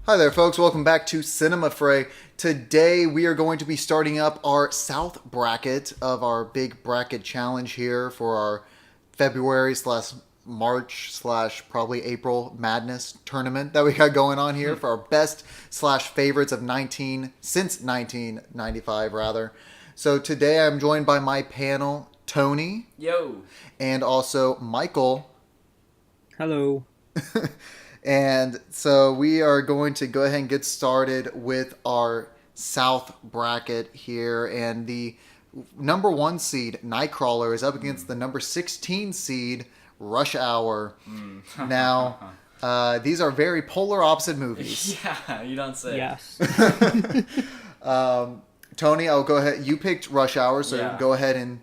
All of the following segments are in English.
Hi there, folks. Welcome back to Cinemaffray. Today we are going to be starting up our South bracket of our big bracket challenge here for our February/March/probably April Madness tournament that we got going on here for our best/favorites of since 1995 rather. So today I'm joined by my panel, Tony. Yo. And also Michael. Hello. And so we are going to go ahead and get started with our South bracket here. And the number 1 seed, Nightcrawler, is up against the number 16 seed, Rush Hour. Now, these are very polar opposite movies. Yeah, you don't say. Yes. Tony, I'll go ahead. You picked Rush Hour, so Yeah. go ahead and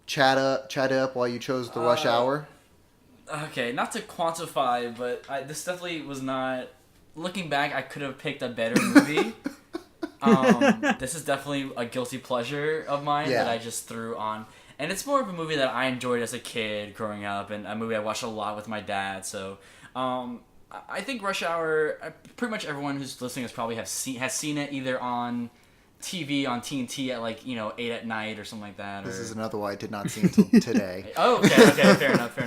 chat up while you chose the Rush Hour. Okay, not to quantify, but this definitely was not... Looking back, I could have picked a better movie. This is definitely a guilty pleasure of mine that I just threw on. And it's more of a movie that I enjoyed as a kid growing up, and a movie I watched a lot with my dad. So I think Rush Hour, pretty much everyone who's listening has seen it either on TV, on TNT at 8 at night or something like that. This is another one I did not see until today. Oh, okay, fair enough.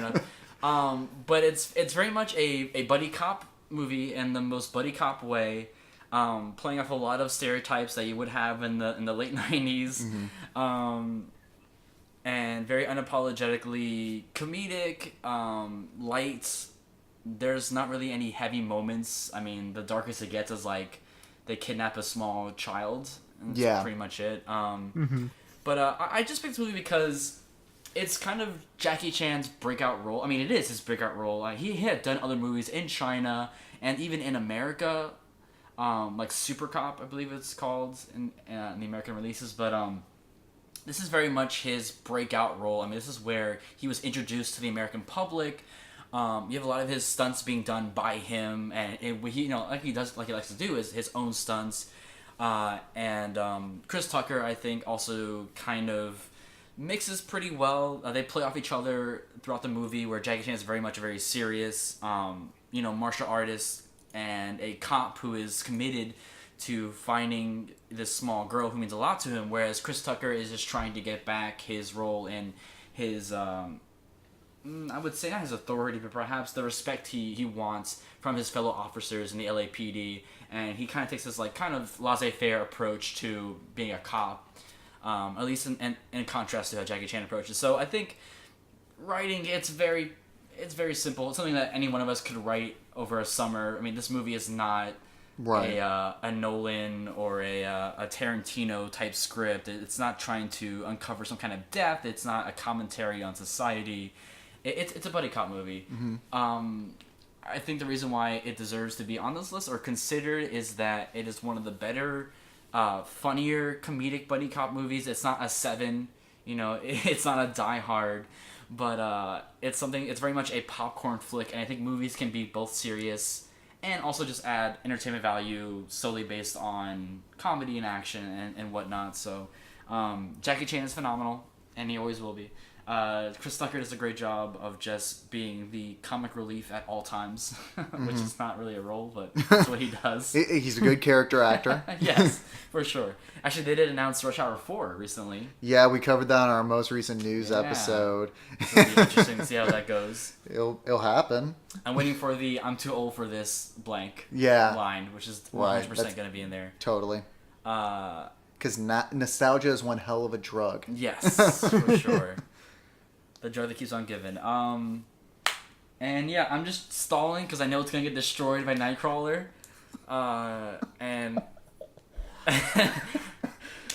But it's very much a buddy cop movie in the most buddy cop way, playing off a lot of stereotypes that you would have in the late 90s, and very unapologetically comedic, light. There's not really any heavy moments. I mean, the darkest it gets is they kidnap a small child, and that's pretty much it. But I just picked this movie because it's kind of Jackie Chan's breakout role. I mean, it is his breakout role. He had done other movies in China and even in America, like Super Cop, I believe it's called in the American releases. But this is very much his breakout role. I mean, this is where he was introduced to the American public. You have a lot of his stunts being done by him, and he likes to do is his own stunts. And Chris Tucker, I think, also kind of mixes pretty well. They play off each other throughout the movie, where Jackie Chan is very much a very serious, martial artist and a cop who is committed to finding this small girl who means a lot to him, whereas Chris Tucker is just trying to get back his role in his, I would say not his authority, but perhaps the respect he wants from his fellow officers in the LAPD, and he kind of takes this kind of laissez-faire approach to being a cop. At least in contrast to how Jackie Chan approaches. So I think writing, it's very simple. It's something that any one of us could write over a summer. I mean, this movie is not a Nolan or a Tarantino type script. It's not trying to uncover some kind of depth. It's not a commentary on society. It's a buddy cop movie. I think the reason why it deserves to be on this list or considered is that it is one of the better, funnier comedic buddy cop movies. It's not a Seven, it's not a Die Hard, but it's very much a popcorn flick, and I think movies can be both serious and also just add entertainment value solely based on comedy and action and whatnot. So Jackie Chan is phenomenal, and he always will be. Chris Tucker does a great job of just being the comic relief at all times, which is not really a role, but that's what he does. He's a good character actor. Yes, for sure. Actually, they did announce Rush Hour 4 recently. Yeah, we covered that on our most recent news episode. It'll be interesting to see how that goes. It'll happen. I'm waiting for the "I'm too old for this" blank line, which is 100% going to be in there. Totally. Because nostalgia is one hell of a drug. Yes, for sure. The drug that keeps on giving. And yeah, I'm just stalling because I know it's gonna get destroyed by Nightcrawler. And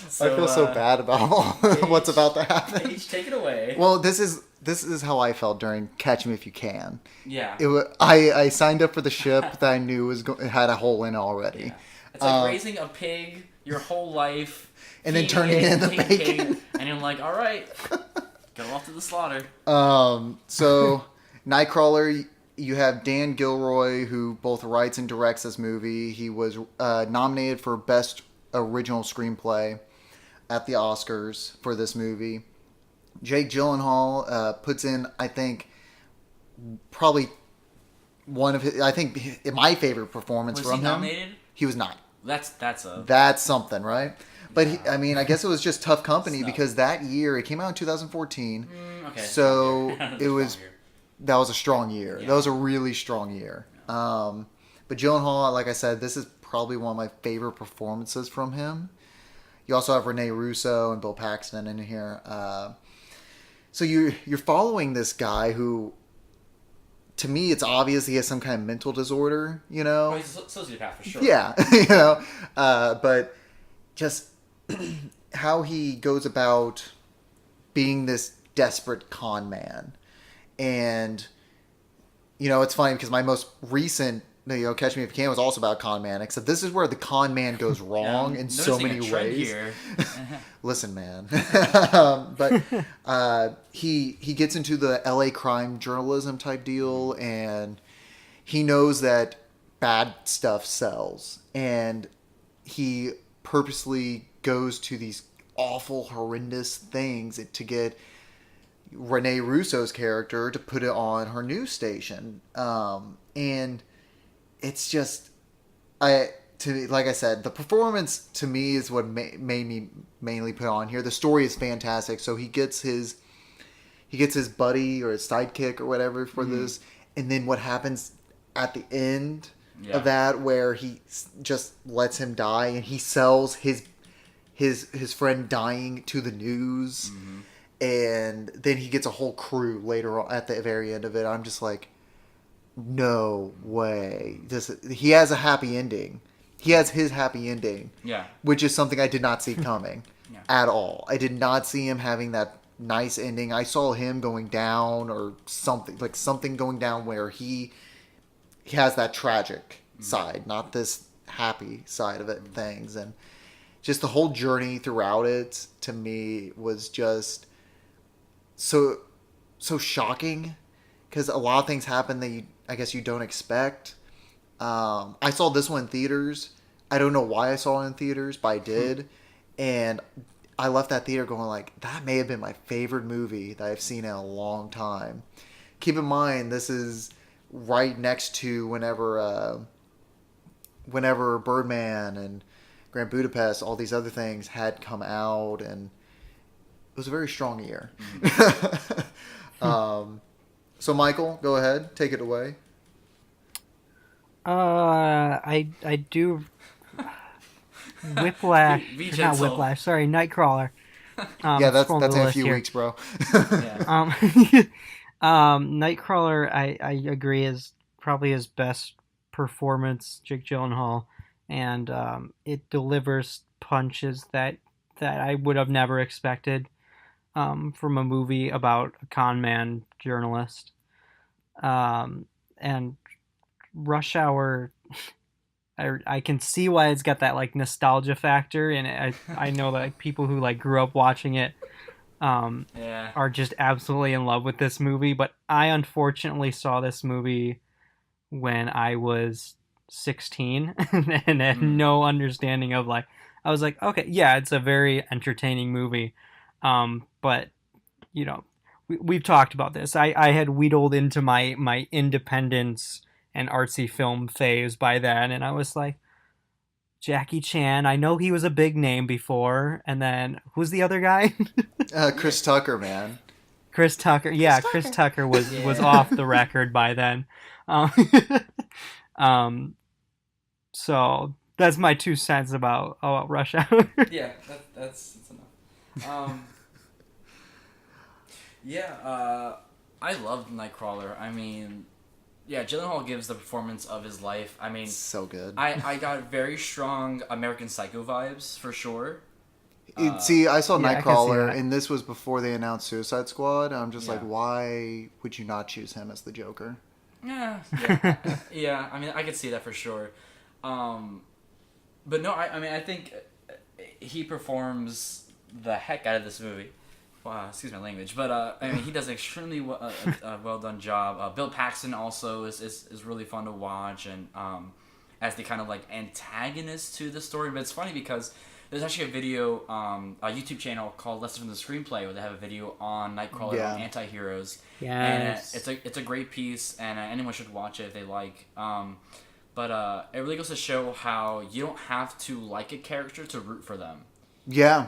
so, I feel so bad about what's about to happen. Take it away. Well, this is how I felt during Catch Me If You Can. Yeah. I signed up for the ship that I knew had a hole in it already. Yeah. It's like raising a pig your whole life, and then turning it into bacon. And you're like, all right. Go off to the slaughter. So, Nightcrawler, you have Dan Gilroy, who both writes and directs this movie. He was nominated for Best Original Screenplay. at the Oscars for this movie. Jake Gyllenhaal puts in, I think, probably one of his, I think, my favorite performance Was from he him. nominated? He was not. That's something, right? But I mean, I guess it was just tough company Snuff. because that year it came out in 2014. okay. So That it was strong year. that was a strong year. Yeah. That was a really strong year. But Gyllenhaal, like I said, this is probably one of my favorite performances from him. You also have Rene Russo and Bill Paxton in here. So you're following this guy who, to me, it's obvious he has some kind of mental disorder. You know, Oh, he's a sociopath for sure. yeah, you know, but just how he goes about being this desperate con man. And, you know, it's funny because my most recent, Catch Me If You Can was also about con man, except this is where the con man goes wrong in so many ways. Here. Listen, man. But he gets into the LA crime journalism type deal, and he knows that bad stuff sells. And he purposely goes to these awful, horrendous things to get Rene Russo's character to put it on her news station. And it's just, like I said, the performance to me is what made me mainly put on here. The story is fantastic. So he gets his buddy or his sidekick or whatever for this, and then what happens at the end of that, where he just lets him die, and he sells his friend dying to the news, and then he gets a whole crew later on at the very end of it. I'm just like, no way. He has a happy ending. He has his happy ending. Yeah. Which is something I did not see coming at all. I did not see him having that nice ending. I saw him going down or something going down where he has that tragic side, not this happy side of it things. And just the whole journey throughout it to me was just so shocking, because a lot of things happen that I guess you don't expect. I saw this one in theaters. I don't know why I saw it in theaters, but I did. And I left that theater going like, that may have been my favorite movie that I've seen in a long time. Keep in mind, this is right next to whenever Birdman and Grand Budapest, all these other things had come out, and it was a very strong year. So Michael, go ahead, take it away. I do Whiplash, Be not gentle. Whiplash. Sorry, Nightcrawler. Yeah, that's scrolling in the a list few here. weeks, bro. Yeah. Nightcrawler, I agree, is probably his best performance, Jake Gyllenhaal, and it delivers punches that I would have never expected from a movie about a con man journalist. And Rush Hour, I can see why it's got that like nostalgia factor, and I know that like, people who like grew up watching it are just absolutely in love with this movie. But I unfortunately saw this movie when I was 16 and had no understanding of like, I was like, okay, yeah, it's a very entertaining movie, but you know, we've talked about this. I had wheedled into my independence and artsy film phase by then, and I was like, Jackie Chan, I know he was a big name before, and then who's the other guy? Chris Tucker, man. Chris Tucker. Yeah, Chris Tucker was off the record by then. So that's my 2 cents about Rush Hour. Yeah, that's enough. I loved Nightcrawler. I mean, yeah, Gyllenhaal gives the performance of his life. I mean, So good. I got very strong American Psycho vibes for sure. See, I saw yeah, I can see Nightcrawler, that. and this was before they announced Suicide Squad. I'm just Yeah. like, why would you not choose him as the Joker? Yeah. Yeah. I mean, I could see that for sure. But no, I mean, I think he performs the heck out of this movie. Wow, excuse my language, but I mean, he does an extremely well done job. Bill Paxton also is really fun to watch, and as the kind of like antagonist to the story. But it's funny because There's actually a video, a YouTube channel called Lessons from the Screenplay, where they have a video on Nightcrawler on anti-heroes. Yes. And it's a great piece, and anyone should watch it if they like. But it really goes to show how you don't have to like a character to root for them. Yeah.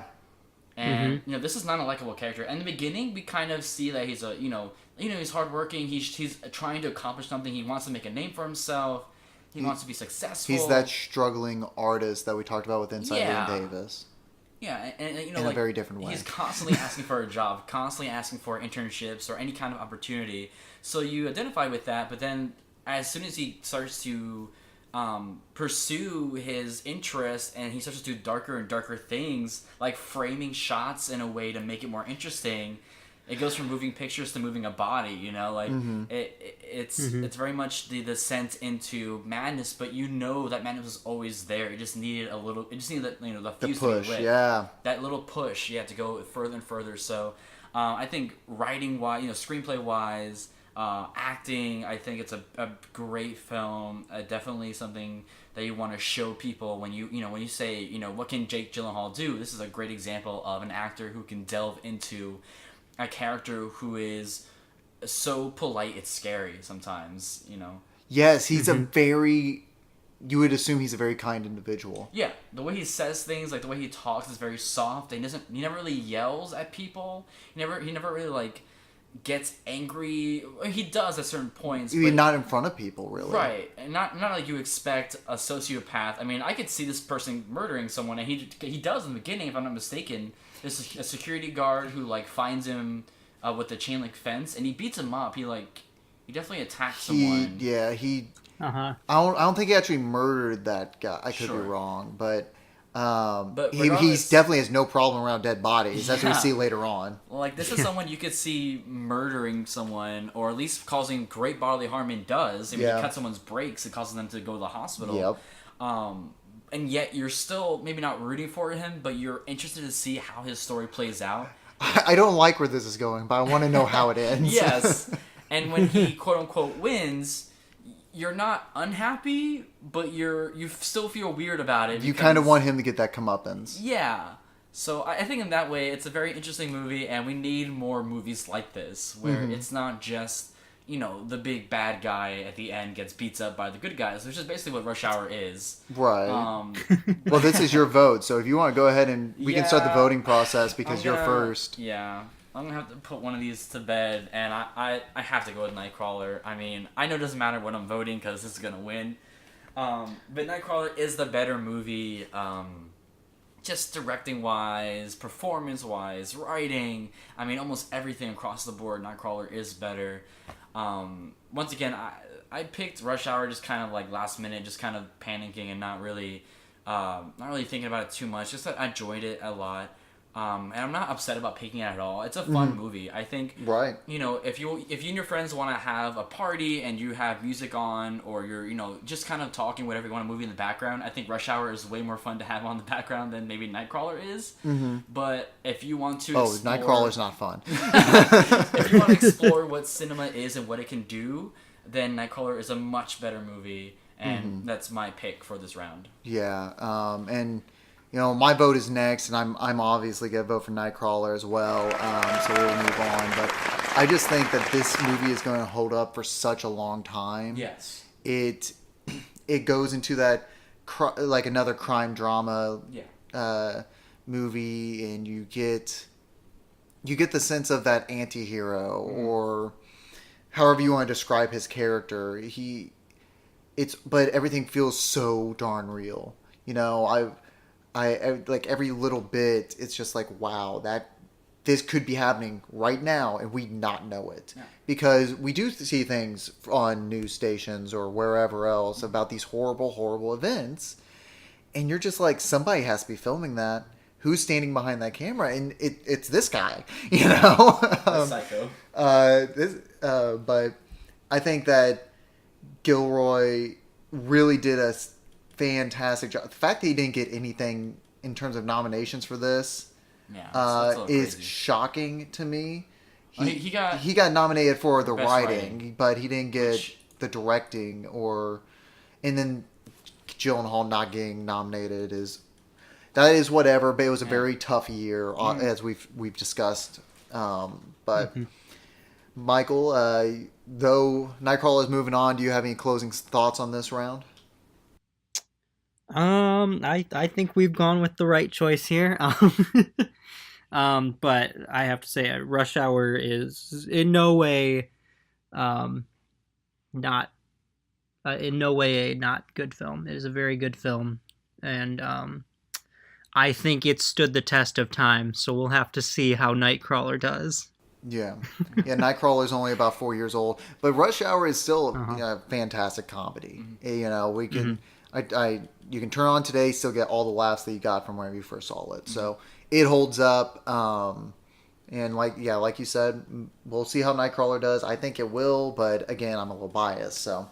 And this is not a likable character. In the beginning, we kind of see that he's he's hardworking. He's trying to accomplish something. He wants to make a name for himself. He wants to be successful. He's that struggling artist that we talked about with Inside Llewyn Davis. Yeah, and in a very different way. He's constantly asking for a job, constantly asking for internships or any kind of opportunity. So you identify with that, but then as soon as he starts to pursue his interest and he starts to do darker and darker things, like framing shots in a way to make it more interesting, it goes from moving pictures to moving a body, it's very much the descent into madness, but that madness was always there. It just needed the fuse to be lit. That little push, to go further and further. So I think writing wise, screenplay wise, acting, I think it's a great film. Definitely something that you want to show people when you say, what can Jake Gyllenhaal do? This is a great example of an actor who can delve into a character who is so polite it's scary sometimes. Yes, he's you would assume he's a very kind individual. Yeah, the way he says things, like the way he talks is very soft. He never really yells at people. He never really gets angry. He does at certain points. But not in front of people, really. Right, and not like you expect a sociopath. I mean, I could see this person murdering someone, and he does in the beginning, if I'm not mistaken. There's a security guard who finds him with the chain link fence, and he beats him up. He definitely attacks someone. I don't think he actually murdered that guy. I could be wrong, but he definitely has no problem around dead bodies. That's what we see later on. Well, this is someone you could see murdering someone, or at least causing great bodily harm, and does. I mean, he cuts someone's brakes and causes them to go to the hospital. Yep. And yet you're still maybe not rooting for him, but you're interested to see how his story plays out. I don't like where this is going, but I want to know how it ends. Yes. And when he quote-unquote wins, you're not unhappy, but you still feel weird about it. You kind of want him to get that comeuppance. Yeah. So I think in that way, it's a very interesting movie, and we need more movies like this, where it's not just, the big bad guy at the end gets beats up by the good guys, which is basically what Rush Hour is. Right. Well, this is your vote, so if you want to go ahead and we can start the voting process because you're first. Yeah. I'm going to have to put one of these to bed, and I have to go with Nightcrawler. I mean, I know it doesn't matter what I'm voting because this is going to win. But Nightcrawler is the better movie, just directing-wise, performance-wise, writing. I mean, almost everything across the board, Nightcrawler is better. Once again, I picked Rush Hour just kind of last minute, just kind of panicking and not really thinking about it too much. Just that I enjoyed it a lot. And I'm not upset about picking it at all. It's a fun movie. I think, right. If you and your friends want to have a party and you have music on, or you're, just kind of talking, whatever you want, a movie in the background, I think Rush Hour is way more fun to have on the background than maybe Nightcrawler is. Mm-hmm. But if you want to Nightcrawler's not fun. If you want to explore what cinema is and what it can do, then Nightcrawler is a much better movie, and that's my pick for this round. Yeah, and... my vote is next, and I'm obviously going to vote for Nightcrawler as well, so we'll move on. But I just think that this movie is going to hold up for such a long time. Yes. It goes into that, another crime drama movie, and you get the sense of that anti-hero, or however you want to describe his character. But everything feels so darn real. I like every little bit. It's just wow, that this could be happening right now, and we not know it because we do see things on news stations or wherever else about these horrible, horrible events, and you're just somebody has to be filming that. Who's standing behind that camera? And it's this guy, Psycho. But I think that Gilroy really did a fantastic job. The fact that he didn't get anything in terms of nominations for this is shocking to me. He got nominated for the writing, but he didn't get the directing and then Gyllenhaal not getting nominated is that is whatever. But it was a very tough year, as we've discussed. But Michael, though Nightcrawler is moving on, do you have any closing thoughts on this round? I think we've gone with the right choice here. But I have to say, Rush Hour is in no way, not in no way a not good film. It is a very good film, and I think it stood the test of time. So we'll have to see how Nightcrawler does. Yeah, Nightcrawler is only about 4 years old, but Rush Hour is still a fantastic comedy. You know, we can, you can turn on today, still get all the laughs that you got from whenever you first saw it. So it holds up. And like you said, we'll see how Nightcrawler does. I think it will, but again, I'm a little biased. So,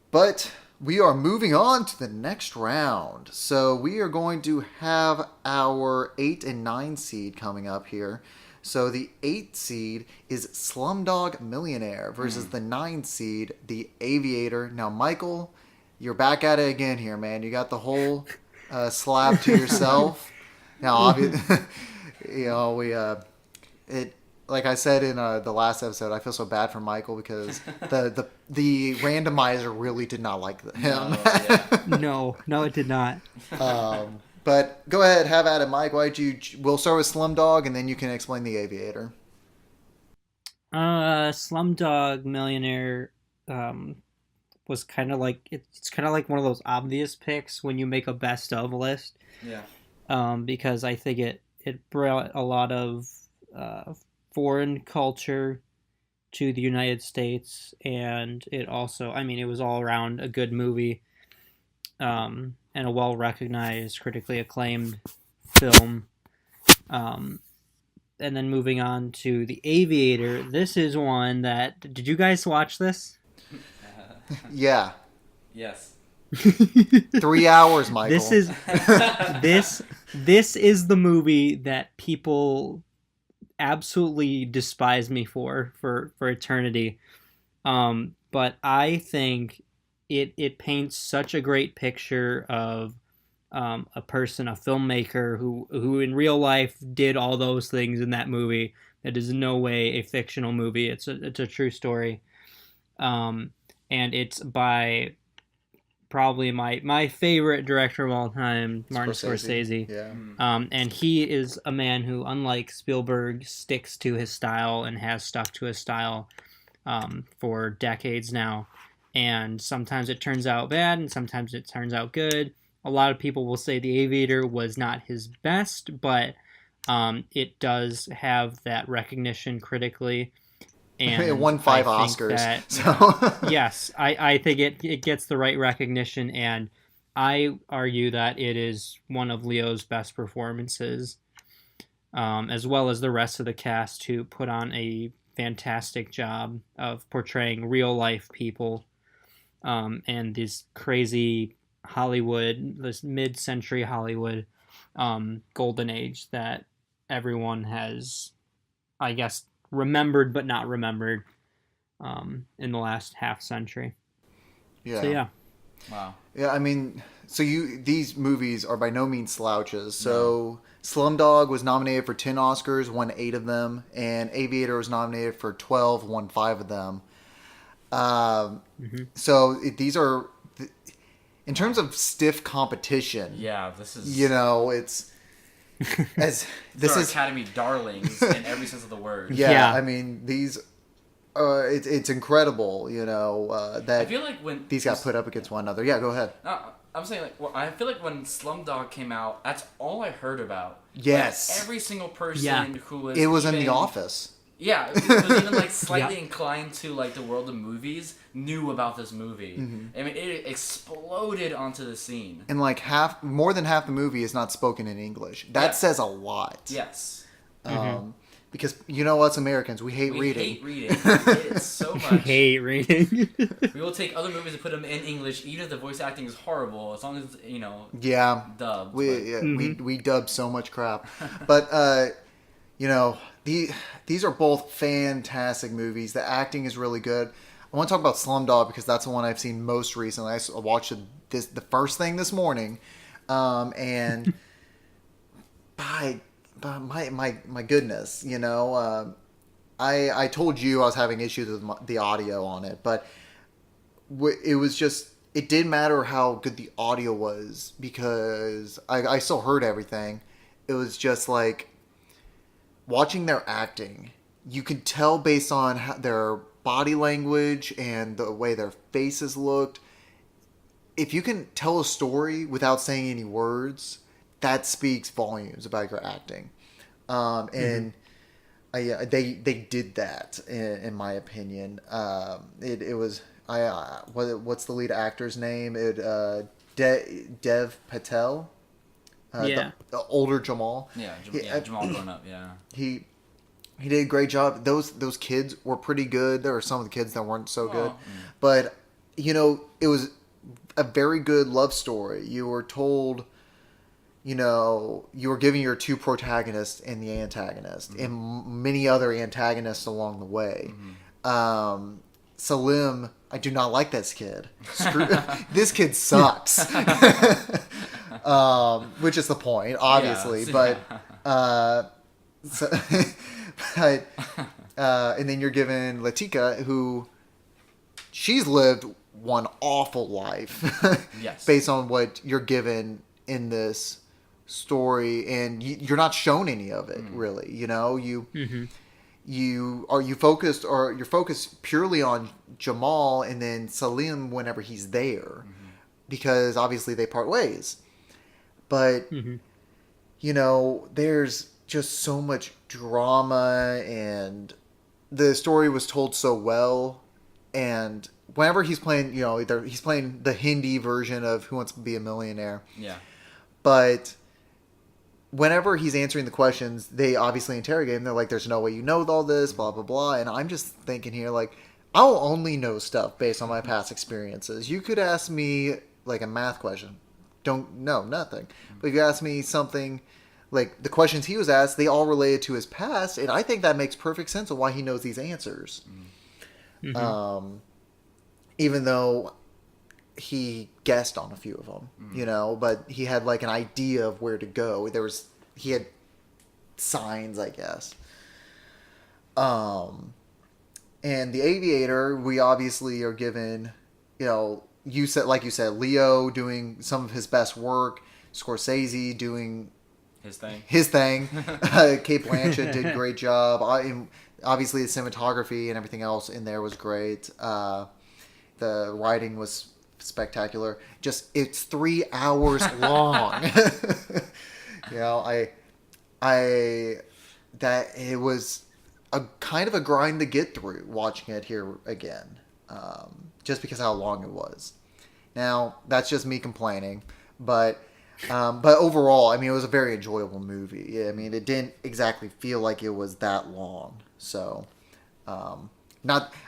but we are moving on to the next round. So we are going to have our 8 and 9 seed coming up here. So the 8 seed is Slumdog Millionaire versus the 9 seed, the Aviator. Now, Michael, you're back at it again here, man. You got the whole slab to yourself. Now, obviously, you know, it like I said in the last episode, I feel so bad for Michael because the randomizer really did not like him. No, it did not. But go ahead, have at it, Mike. We'll start with Slumdog, and then you can explain the Aviator. Slumdog Millionaire was kind of like it's kind of like one of those obvious picks when you make a best of list. Yeah. Because I think it brought a lot of foreign culture to the United States, and it also, I mean, it was all around a good movie. And a well-recognized, critically acclaimed film. And then moving on to The Aviator, this is one that... Did you guys watch this? Yeah. Yes. 3 hours, Michael. This is the movie that people absolutely despise me for eternity. But I think... It paints such a great picture of a person, a filmmaker who in real life did all those things in that movie. It is in no way a fictional movie. It's a true story, and it's by probably my favorite director of all time, Martin Scorsese. Yeah. And he is a man who, unlike Spielberg, sticks to his style and has stuck to his style for decades now. And sometimes it turns out bad, and sometimes it turns out good. A lot of people will say The Aviator was not his best, but it does have that recognition critically. And it won 5 Oscars. Yes, I think it gets the right recognition, and I argue that it is one of Leo's best performances, as well as the rest of the cast who put on a fantastic job of portraying real-life people. And this crazy Hollywood, this mid-century Hollywood golden age that everyone has, I guess, remembered but not remembered in the last half century. Yeah. So, yeah. Wow. Yeah, I mean, so these movies are by no means slouches. So Slumdog was nominated for 10 Oscars, won 8 of them, and Aviator was nominated for 12, won 5 of them. So these are, in terms of stiff competition. Yeah, this is. You know, it's as this is Academy darlings in every sense of the word. Yeah. I mean these. It's incredible. You know that. I feel like when these got put up against one another. Yeah, go ahead. I'm saying I feel like when Slumdog came out, that's all I heard about. Yes. Like, every single person who was. It was in The Office. Yeah, it was even like slightly inclined to like the world of movies, knew about this movie. I mean, it exploded onto the scene. And like more than half the movie is not spoken in English. That says a lot. Yes. Because you know us Americans, we hate reading. We hate reading. We hate it so much. We hate reading. We will take other movies and put them in English, even if the voice acting is horrible, as long as dubbed. We dub so much crap, but these are both fantastic movies. The acting is really good. I want to talk about Slumdog because that's the one I've seen most recently. I watched the first thing this morning. And by my goodness, I told you I was having issues with the audio on it, but it was just, it didn't matter how good the audio was because I still heard everything. It was just like watching their acting. You could tell based on their body language and the way their faces looked. If you can tell a story without saying any words, that speaks volumes about your acting. And they did that in my opinion. It was what's the lead actor's name? Dev Patel. The older Jamal. Jamal grown up. Yeah, he did a great job. Those kids were pretty good. There were some of the kids that weren't so good, but it was a very good love story. You were told, you were giving your two protagonists and the antagonist, and many other antagonists along the way. Salim, I do not like this kid. This kid sucks. Which is the point, obviously. And then you're given Latika, who she's lived one awful life. Yes. Based on what you're given in this story, and you're not shown any of it really. You're focused purely on Jamal and then Salim whenever he's there, because obviously they part ways. But there's just so much drama, and the story was told so well. And whenever he's playing, either he's playing the Hindi version of Who Wants to Be a Millionaire. Yeah. But whenever he's answering the questions, they obviously interrogate him. They're like, there's no way you know all this, blah, blah, blah. And I'm just thinking here, like, I'll only know stuff based on my past experiences. You could ask me, like, a math question. Don't know, nothing. But if you ask me something, like, the questions he was asked, they all related to his past. And I think that makes perfect sense of why he knows these answers. Even though he guessed on a few of them, but he had like an idea of where to go. He had signs, I guess. And the Aviator, we obviously are given, you said Leo doing some of his best work, Scorsese doing his thing. Cate Blanchett did a great job. Obviously the cinematography and everything else in there was great. The writing was spectacular. Just, it's 3 hours long. That it was a kind of a grind to get through watching it here again, just because how long it was. Now that's just me complaining, but overall, I mean, it was a very enjoyable movie. I mean, it didn't exactly feel like it was that long. So, I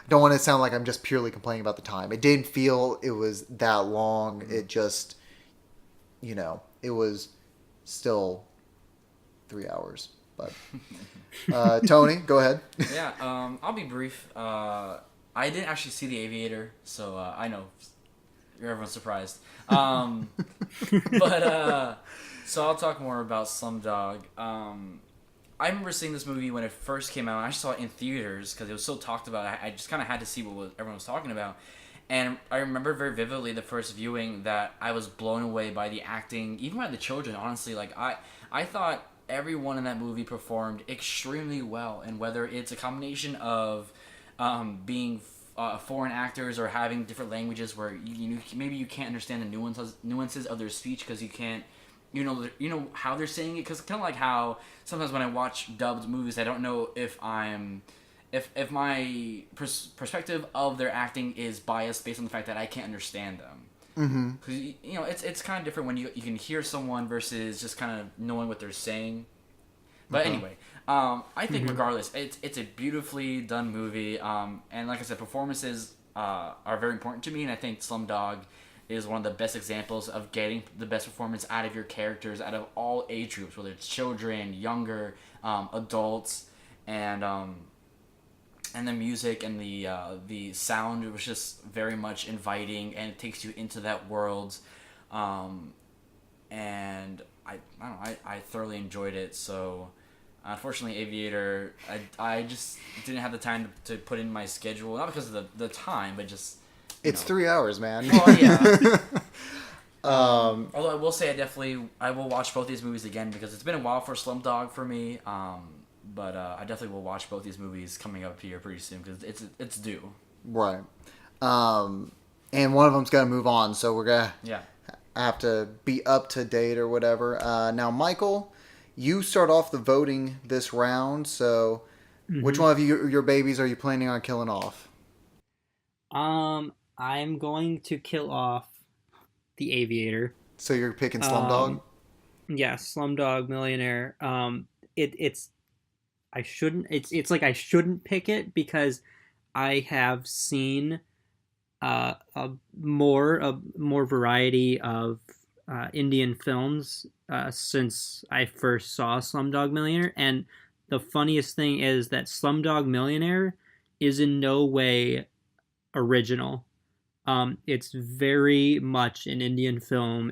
don't want to sound like I'm just purely complaining about the time. It didn't feel it was that long. It just, it was still 3 hours. But Tony, go ahead. Yeah, I'll be brief. I didn't actually see The Aviator, so I know everyone's surprised. So I'll talk more about Slumdog. I remember seeing this movie when it first came out. I saw it in theaters because it was so talked about. I just kind of had to see what everyone was talking about. And I remember very vividly the first viewing that I was blown away by the acting, even by the children, honestly. Like, I thought everyone in that movie performed extremely well. And whether it's a combination of being foreign actors or having different languages where maybe you can't understand the nuances of their speech because you can't, you know how they're saying it, because kind of like how sometimes when I watch dubbed movies, I don't know if if my perspective of their acting is biased based on the fact that I can't understand them. Because it's kind of different when you can hear someone versus just kind of knowing what they're saying. But anyway, I think regardless, it's a beautifully done movie. And like I said, performances are very important to me, and I think Slumdog is one of the best examples of getting the best performance out of your characters, out of all age groups, whether it's children, younger, adults, and the music and the sound was just very much inviting, and it takes you into that world. and I don't know, I thoroughly enjoyed it. So unfortunately, Aviator, I just didn't have the time to put in my schedule, not because of the time, but just it's 3 hours, man. Well, yeah. Although I will say I will watch both these movies again because it's been a while for Slumdog for me. But I definitely will watch both these movies coming up here pretty soon because it's due. Right. And one of them's got to move on, so we're going to have to be up to date or whatever. Now, Michael, you start off the voting this round, so which one of your babies are you planning on killing off? I'm going to kill off the Aviator. So you're picking Slumdog? Yeah, Slumdog Millionaire. I shouldn't. It's like I shouldn't pick it because I have seen a more variety of Indian films since I first saw Slumdog Millionaire, and the funniest thing is that Slumdog Millionaire is in no way original. It's very much an Indian film.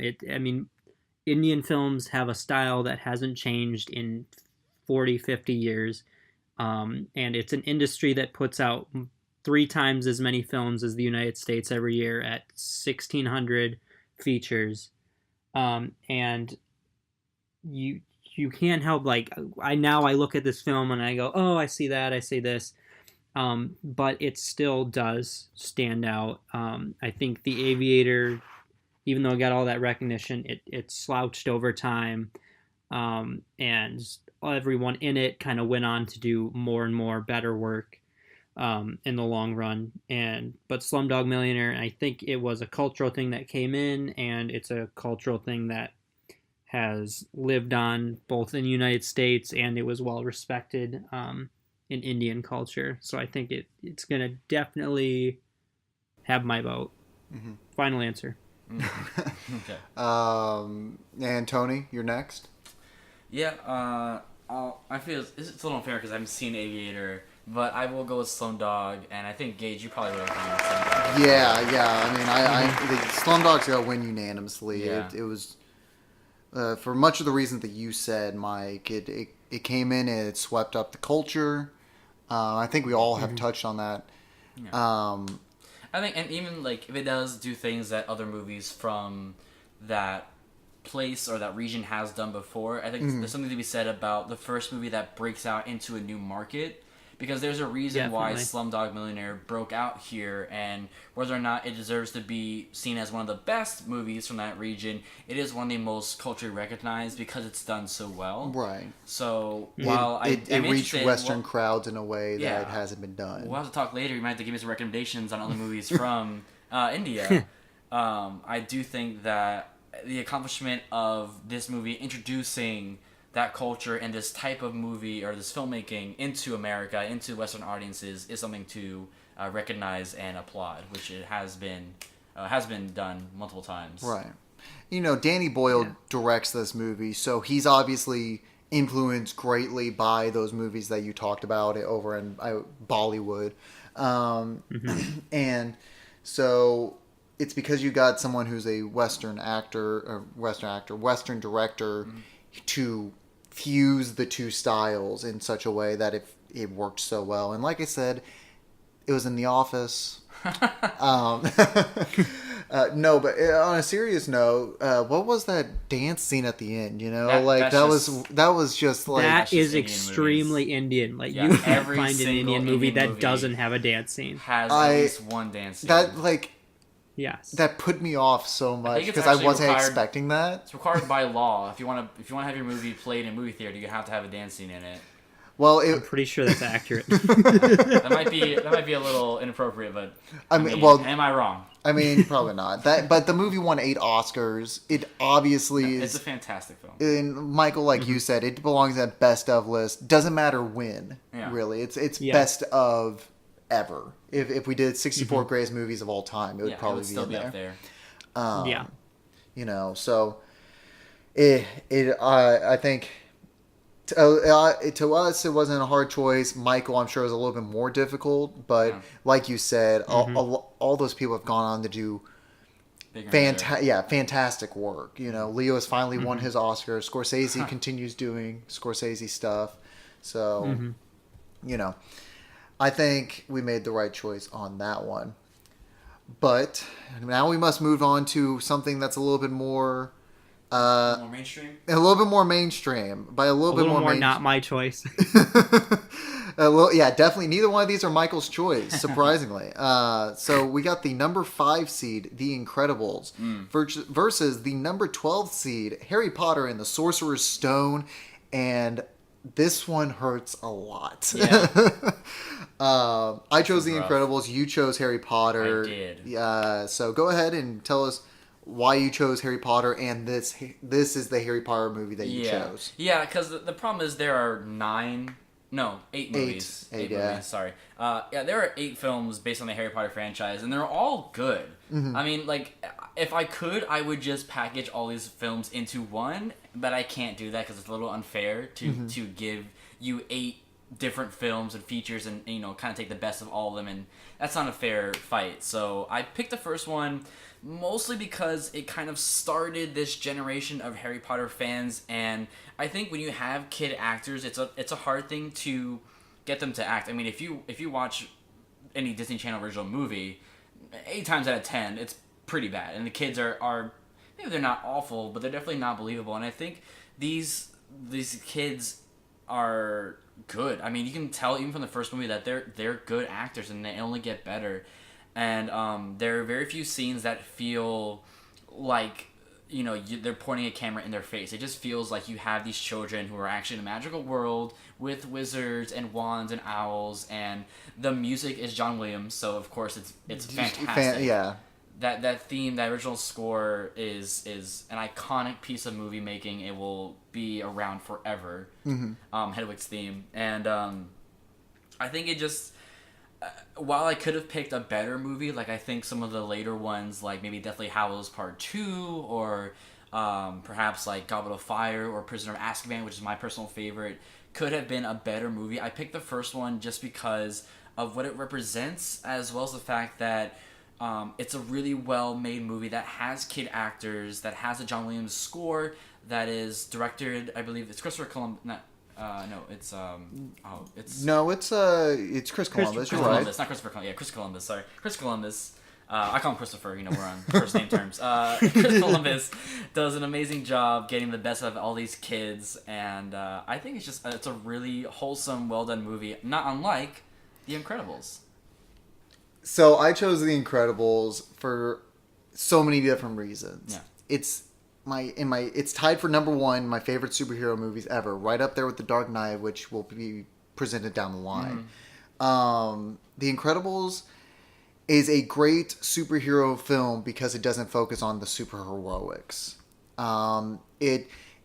Indian films have a style that hasn't changed in 40, 50 years. And it's an industry that puts out 3 times as many films as the United States every year at 1,600 features. And you can't help, like, I look at this film and I go, oh, I see that, I see this. But it still does stand out. I think The Aviator, even though it got all that recognition, it slouched over time. And everyone in it kind of went on to do more and more better work in the long run. But Slumdog Millionaire, I think it was a cultural thing that came in, and it's a cultural thing that has lived on both in the United States, and it was well respected in Indian culture. So I think it's going to definitely have my vote. Mm-hmm. Final answer. Okay. And Tony, you're next. Yeah, I feel it's a little unfair because I haven't seen Aviator, but I will go with Slumdog, and I think, Gage, you probably would have gone with Slumdog. Yeah. I mean, Slumdog's going to win unanimously. Yeah. It was, for much of the reasons that you said, Mike, it came in and it swept up the culture. I think we all have touched on that. Yeah. I think, and even, like, if it does do things that other movies from that place or that region has done before, I think there's something to be said about the first movie that breaks out into a new market, because there's a reason why Slumdog Millionaire broke out here, and whether or not it deserves to be seen as one of the best movies from that region, it is one of the most culturally recognized because it's done so well. Right. So while it reached Western crowds in a way that hasn't been done. We'll have to talk later. You might have to give me some recommendations on other movies from India. I do think that the accomplishment of this movie introducing that culture and this type of movie or this filmmaking into America, into Western audiences, is something to recognize and applaud, which it has been done multiple times. Right. You know, Danny Boyle directs this movie, so he's obviously influenced greatly by those movies that you talked about over in Bollywood. And so it's because you got someone who's a Western director to fuse the two styles in such a way that it worked so well. And like I said, it was in The Office. No, but on a serious note, what was that dance scene at the end? You know, that was just like, that is extremely Indian. Like, you can't find an Indian movie that doesn't have a dance scene. Has at least one dance scene. That, like, yes, that put me off so much because I wasn't expecting that. It's required by law. If you want to have your movie played in a movie theater, you have to have a dance scene in it. Well, I'm pretty sure that's accurate. that might be a little inappropriate, but I mean, am I wrong? I mean, probably not. But the movie won 8 Oscars. It obviously is. It's a fantastic film. And Michael, like you said, it belongs at best of list. Doesn't matter when, really. It's best of ever. If we did 64 greatest movies of all time, it would probably still be be up there. You know, so I think. To us, it wasn't a hard choice. Michael, I'm sure, was a little bit more difficult. But like you said, all those people have gone on to do fantastic work. You know, Leo has finally won his Oscar. Scorsese continues doing Scorsese stuff. So, you know, I think we made the right choice on that one. But now we must move on to something that's a little bit more... more mainstream? A little bit more mainstream. By a little bit more not my choice. Definitely. Neither one of these are Michael's choice, surprisingly. So we got the number 5 seed, The Incredibles, versus the number 12 seed, Harry Potter and the Sorcerer's Stone. And this one hurts a lot. Yeah. I chose The Incredibles. You chose Harry Potter. I did. So go ahead and tell us why you chose Harry Potter, and this is the Harry Potter movie that you chose. Yeah, because the problem is there are 8 movies. Eight movies, sorry. There are 8 films based on the Harry Potter franchise, and they're all good. I mean, like, if I could, I would just package all these films into one, but I can't do that because it's a little unfair to give you 8 different films and features and, you know, kind of take the best of all of them, and that's not a fair fight. So I picked the first one mostly because it kind of started this generation of Harry Potter fans, and I think when you have kid actors, it's a hard thing to get them to act. I mean, if you watch any Disney Channel original movie, 8 times out of 10, it's pretty bad, and the kids are maybe they're not awful, but they're definitely not believable. And I think these kids are good. I mean, you can tell even from the first movie that they're good actors, and they only get better. And there are very few scenes that feel like, you know, they're pointing a camera in their face. It just feels like you have these children who are actually in a magical world with wizards and wands and owls, and the music is John Williams, so of course it's fantastic. That theme, that original score is an iconic piece of movie making. It will be around forever. Hedwig's theme, and I think it just. While I could have picked a better movie, like I think some of the later ones, like maybe Deathly Hallows Part 2, or perhaps like Goblet of Fire or Prisoner of Azkaban, which is my personal favorite, could have been a better movie. I picked the first one just because of what it represents, as well as the fact that it's a really well-made movie that has kid actors, that has a John Williams score, that is directed, I believe, it's Christopher Columbus, it's Chris Columbus. You're right. Not Christopher Columbus. Yeah, Chris Columbus. Sorry, Chris Columbus. I call him Christopher. You know, we're on first name terms. Chris Columbus does an amazing job getting the best out of all these kids, and I think it's a really wholesome, well done movie, not unlike The Incredibles. So I chose The Incredibles for so many different reasons. Yeah. It's tied for number 1, my favorite superhero movies ever, right up there with The Dark Knight, which will be presented down the line. The Incredibles is a great superhero film because it doesn't focus on the superheroics.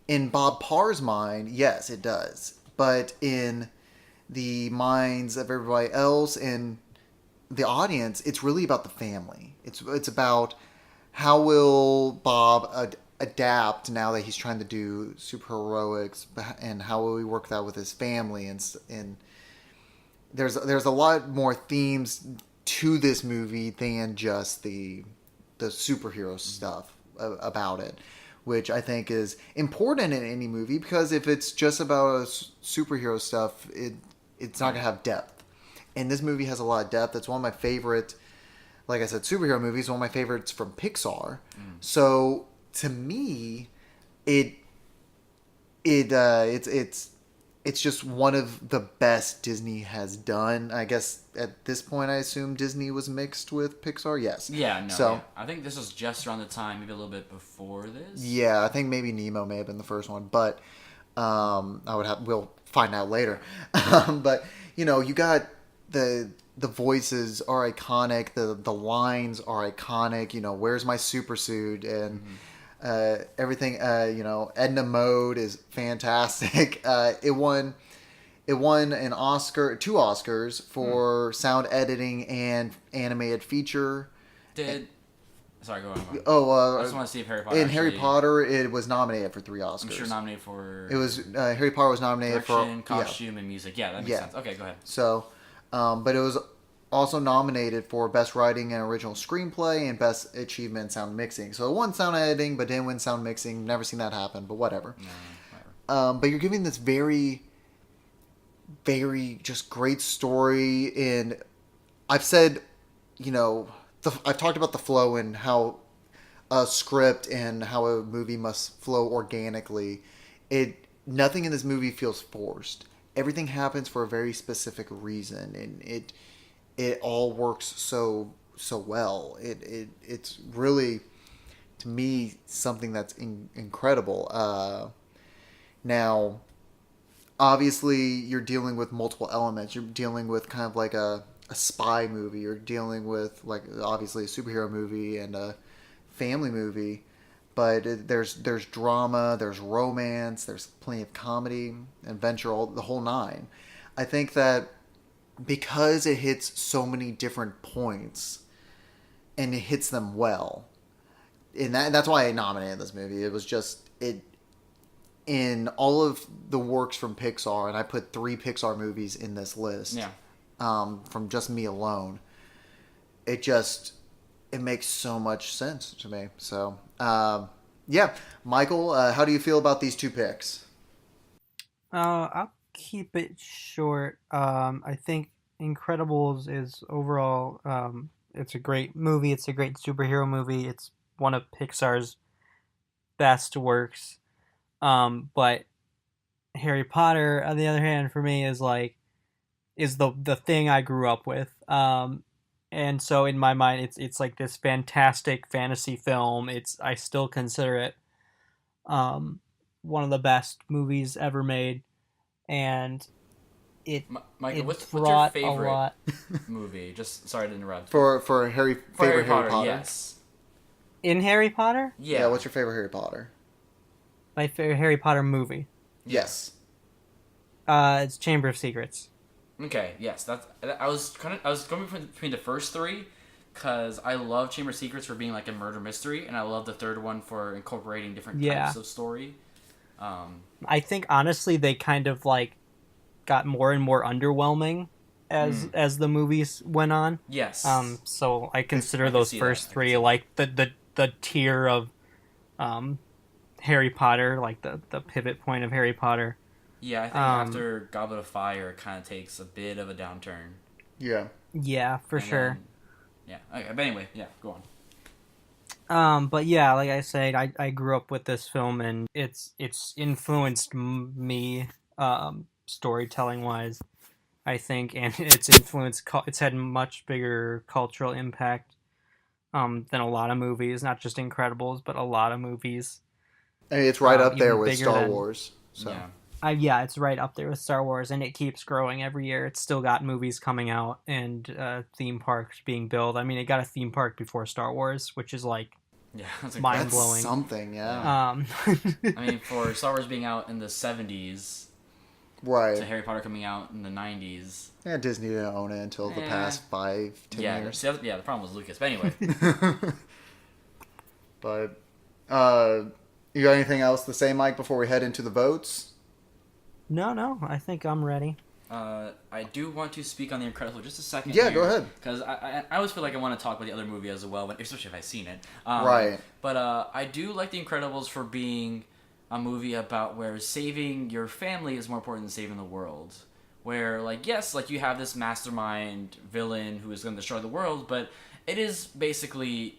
In Bob Parr's mind, yes, it does, but in the minds of everybody else and the audience, it's really about the family. It's about how will Bob adapt now that he's trying to do superheroics, and how will he work that with his family, and there's a lot more themes to this movie than just the superhero stuff about it, which I think is important in any movie, because if it's just about superhero stuff, it's not gonna have depth, and this movie has a lot of depth. It's one of my favorite, like I said, superhero movies, one of my favorites from Pixar. So to me, it's just one of the best Disney has done. I guess at this point, I assume Disney was mixed with Pixar. Yes. Yeah. No. So, yeah. I think this was just around the time, maybe a little bit before this. Yeah, I think maybe Nemo may have been the first one, but we'll find out later. But you know, you got the voices are iconic, the lines are iconic. You know, where's my super suit, and everything. You know, Edna Mode is fantastic. It won an Oscar, 2 Oscars for sound editing and animated feature. Sorry, go on. I just want to see if Harry Potter. Harry Potter, it was nominated for 3 Oscars. I'm sure nominated for. It was Harry Potter was nominated for costume and music. Yeah, that makes sense. Okay, go ahead. So, but it was also nominated for Best Writing and Original Screenplay and Best Achievement in Sound Mixing. So it won Sound Editing, but didn't win Sound Mixing. Never seen that happen, but whatever. No, whatever. But you're giving this very, very just great story. And I've said, I've talked about the flow and how a script and how a movie must flow organically. Nothing in this movie feels forced. Everything happens for a very specific reason, and it all works so well. It's really, to me, something that's incredible. Now, obviously, you're dealing with multiple elements. You're dealing with kind of like a spy movie. You're dealing with, like, obviously a superhero movie and a family movie. But there's drama, there's romance, there's plenty of comedy, adventure, the whole nine. I think that because it hits so many different points, and it hits them well, and that's why I nominated this movie. It was just in all of the works from Pixar, and I put 3 Pixar movies in this list. Yeah. From just me alone, it makes so much sense to me. So, yeah. Michael, how do you feel about these 2 picks? I'll keep it short. I think Incredibles is overall, it's a great movie. It's a great superhero movie. It's one of Pixar's best works. But Harry Potter, on the other hand, for me is the thing I grew up with. And so in my mind, it's like this fantastic fantasy film. I still consider it one of the best movies ever made, and Michael, what's your brought favorite movie? Just sorry to interrupt. For Harry Potter. Yes. In Harry Potter? Yeah. What's your favorite Harry Potter? My favorite Harry Potter movie. Yes. It's Chamber of Secrets. Okay, yes, I was going between the first 3, because I love Chamber of Secrets for being like a murder mystery, and I love the third one for incorporating different types of story. I think honestly they kind of like got more and more underwhelming as the movies went on. Yes. So I consider those first 3 like the tier of Harry Potter, like the pivot point of Harry Potter. Yeah, I think after Goblet of Fire, it kind of takes a bit of a downturn. Yeah. Yeah, for sure. Yeah. Okay, but anyway, yeah, go on. But yeah, like I said, I grew up with this film, and it's influenced me, storytelling wise, I think, and it's had much bigger cultural impact, than a lot of movies, not just Incredibles, but a lot of movies. I mean, it's right up there with Star Wars. So. Yeah. It's right up there with Star Wars, and it keeps growing every year. It's still got movies coming out and theme parks being built. I mean, it got a theme park before Star Wars, which is like mind blowing. That's something, yeah. I mean, for Star Wars being out in the 70s, right, to Harry Potter coming out in the 90s. Yeah, Disney didn't own it until the past 5-10 years. The problem was Lucas. But anyway. But you got anything else to say, Mike, before we head into the votes? No, I think I'm ready. I do want to speak on The Incredibles just a second. Yeah, go ahead. Because I always feel like I want to talk about the other movie as well, especially if I've seen it. Right. But I do like The Incredibles for being a movie about where saving your family is more important than saving the world. Where, like, yes, like, you have this mastermind villain who is going to destroy the world, but it is basically,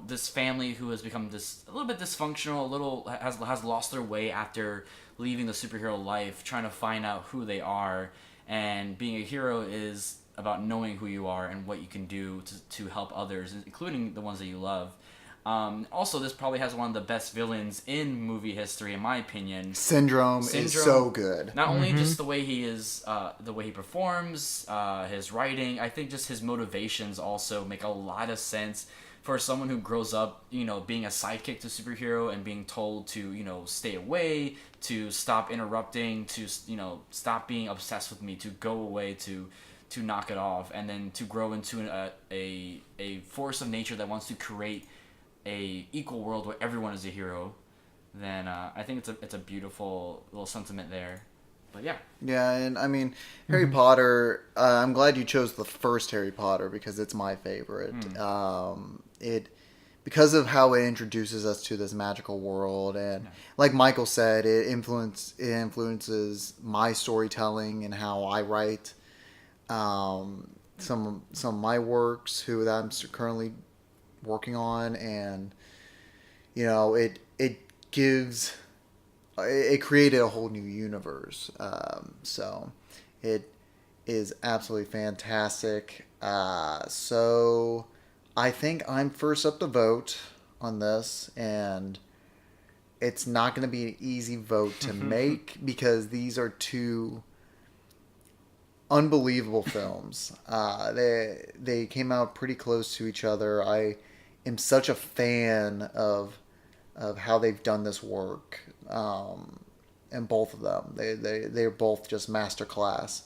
this family who has become a little bit dysfunctional, has lost their way after leaving the superhero life, trying to find out who they are, and being a hero is about knowing who you are and what you can do to help others, including the ones that you love. Also, this probably has one of the best villains in movie history, in my opinion. Syndrome is so good. Not only just the way he is, the way he performs, his writing, I think just his motivations also make a lot of sense for someone who grows up, being a sidekick to superhero and being told to, stay away, to stop interrupting, to, stop being obsessed with me, to go away, to knock it off, and then to grow into a force of nature that wants to create a equal world where everyone is a hero. Then I think it's a beautiful little sentiment there. But yeah. Yeah, and I mean, Harry Potter, I'm glad you chose the first Harry Potter because it's my favorite. Because of how it introduces us to this magical world, and like Michael said, it influences my storytelling and how I write some of my works that I'm currently working on, and it created a whole new universe. So it is absolutely fantastic. So I think I'm first up to vote on this, and it's not going to be an easy vote to make because these are two unbelievable films. They came out pretty close to each other. I am such a fan of how they've done this work, and both of them. They're both just masterclass.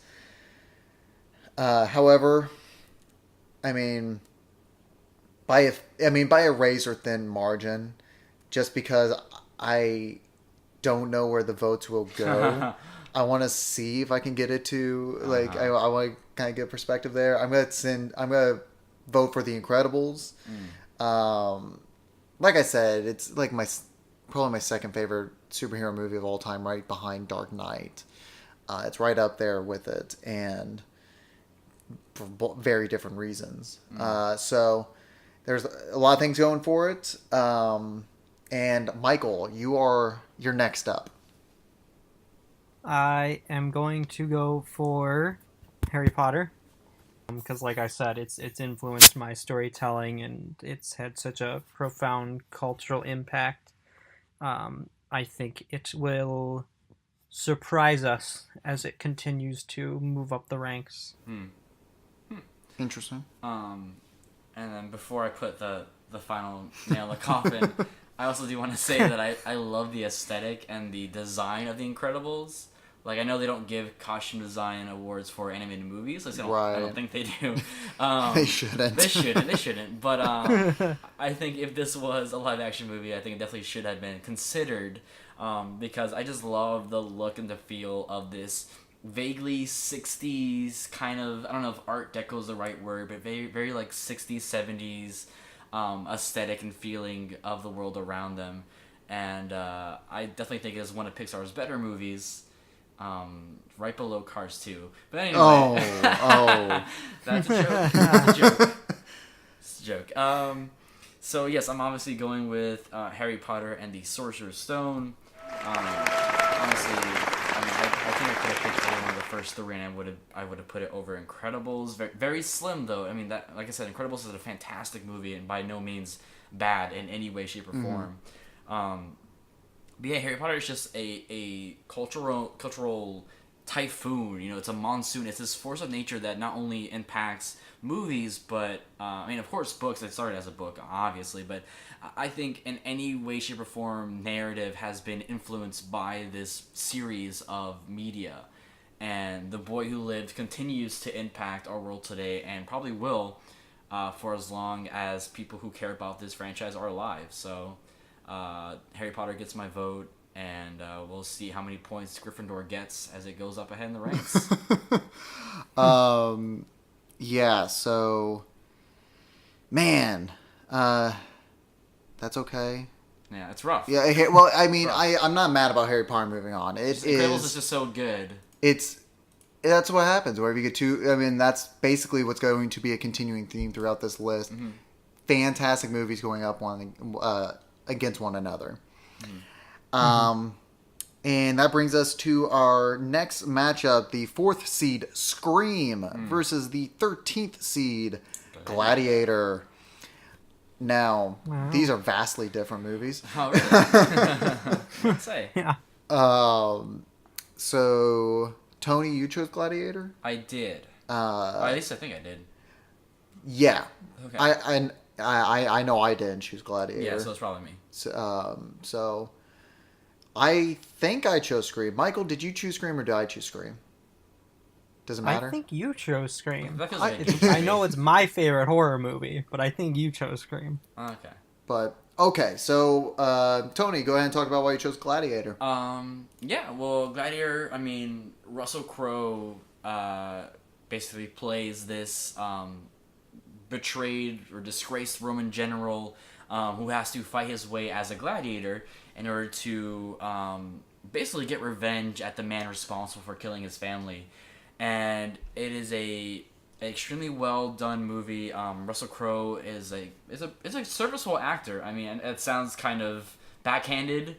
However, I mean, by a razor thin margin, just because I don't know where the votes will go. I want to see if I can get it to I want to kind of get perspective there. I'm gonna vote for The Incredibles. Like I said, it's like probably my second favorite superhero movie of all time, right behind Dark Knight. It's right up there with it, and for very different reasons. So there's a lot of things going for it. And Michael, you're next up. I am going to go for Harry Potter because, like I said, it's influenced my storytelling and it's had such a profound cultural impact. I think it will surprise us as it continues to move up the ranks. Interesting. And then before I put the final nail in the coffin, I also do want to say that I love the aesthetic and the design of The Incredibles. Like, I know they don't give costume design awards for animated movies. Like, I don't think they do. They shouldn't. They shouldn't. But I think if this was a live-action movie, I think it definitely should have been considered because I just love the look and the feel of this vaguely 60s kind of, I don't know if Art Deco is the right word, but very, very like 60s, 70s aesthetic and feeling of the world around them. And I definitely think it is one of Pixar's better movies. Right below Cars 2. But anyway. Oh. That's a joke. It's a joke. So yes, I'm obviously going with Harry Potter and the Sorcerer's Stone. Honestly, I think I could have picked one of the first three, and I would have put it over Incredibles. Very, very slim though. I mean, that, like I said, Incredibles is a fantastic movie and by no means bad in any way, shape, or form. But yeah, Harry Potter is just a cultural typhoon. It's a monsoon. It's this force of nature that not only impacts movies, but I mean, of course, books. It started as a book, obviously, but I think in any way, shape, or form, narrative has been influenced by this series of media. And The Boy Who Lived continues to impact our world today, and probably will for as long as people who care about this franchise are alive. So Harry Potter gets my vote, and we'll see how many points Gryffindor gets as it goes up ahead in the ranks. Yeah, so, man, that's okay. Yeah, it's rough. Yeah, well, I mean, I'm not mad about Harry Potter moving on. Incredibles is just so good. That's what happens wherever you get to. I mean, that's basically what's going to be a continuing theme throughout this list. Mm-hmm. Fantastic movies going up against one another. And that brings us to our next matchup, the 4th seed Scream versus the 13th seed Gladiator. Now, these are vastly different movies. Oh, really? Let's say. Yeah. So, Tony, you chose Gladiator? I did. At least I think I did. Yeah. Okay. I know I didn't choose Gladiator. Yeah, so it's probably me. So I think I chose Scream. Michael, did you choose Scream or did I choose Scream? Does it matter? I think you chose Scream. That feels like I know it's my favorite horror movie, but I think you chose Scream. Okay. But okay, so Tony, go ahead and talk about why you chose Gladiator. Yeah, well, Gladiator. I mean, Russell Crowe basically plays this betrayed or disgraced Roman general who has to fight his way as a gladiator in order to basically get revenge at the man responsible for killing his family. And it is an extremely well done movie. Russell Crowe is a serviceable actor. I mean, it sounds kind of backhanded.